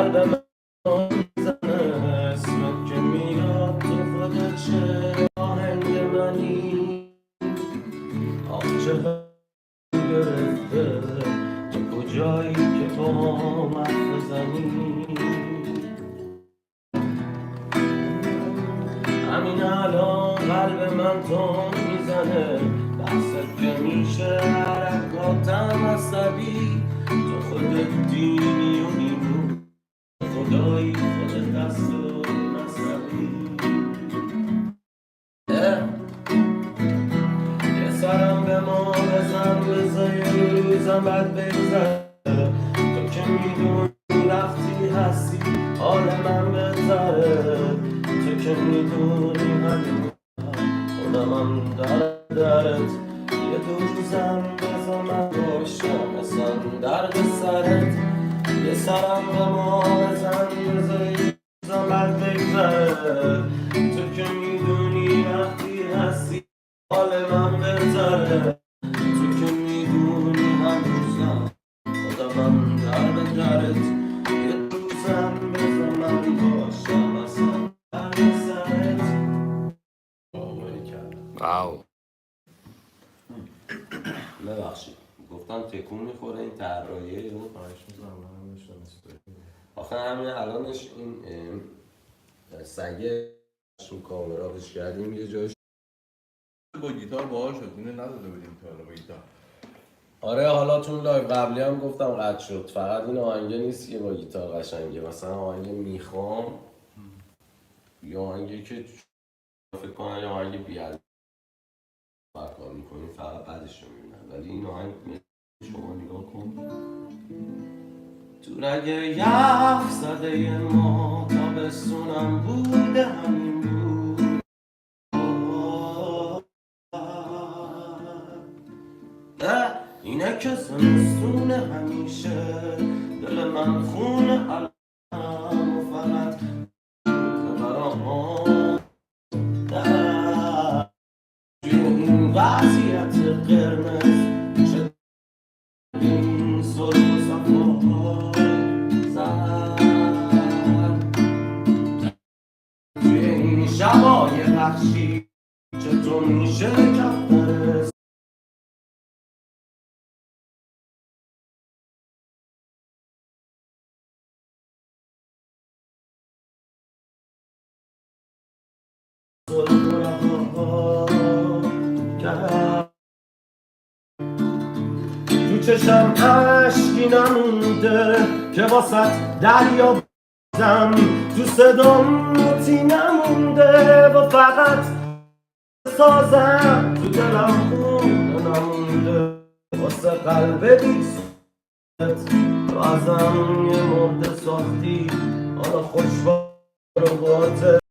قلب من میزنه اسمت که میاد تو خودشه آهنگ منی آخ چقدر گرفته تو کجایی که تو حرف بزنی همین الان قلب من تون میزنه دستت که میشه حرکاتم عصبی تو خودت دینی و نیمون خدایی خودت دست و نصبی یه سرم به ما بزن بزن یه روزم بد بگذره تو که میدونی وقتی هستی حال من بهتره تو که میدونی همین خودم هم درت یه دو روزم بزن من باشم اصلا درد سرت یه سرم به ما بزن بزن یه روزم بد بگذره تو که میدونی وقتی هستی حال من بهتره تو که میدونی هنوزم خودم هم درت یه روزم بزن من باشم اصلا درد سرت واو ببخشید گفتم تکون میخوره این طراحیه رو آخه همین الانش این سگه رو کامرا بش کردیم یه جاش با گیتار باحال شد اینو نداده بودیم تا حالا با گیتار. آره حالا تو لایو قبلی هم گفتم قطع شد فقط این آهنگه نیست که با گیتار قشنگه مثلا آهنگ میخوام یا آهنگی که فکر کنم یا آهنگ بیاد کار میکنیم فقط بعدش رو میبینم ولی این آهنگ شما نگاه کن تو رگ یخ زده ما تابستونم بوده همین بود نه اینه که زمستونه همیشه دل من خونه علم و فقط برام نه توی این وضعیت قرمز چه این سلم و صفای زد توی این شبای بخشی چطور میشه کف برس تو چشم عشقی نمونده که واسط دریا بازم تو صدام نوتی نمونده و فقط سازم تو دلم خونه نمونده واسه قلب بیست تو ازم یه مرده ساختی حالا خوش بار و باطل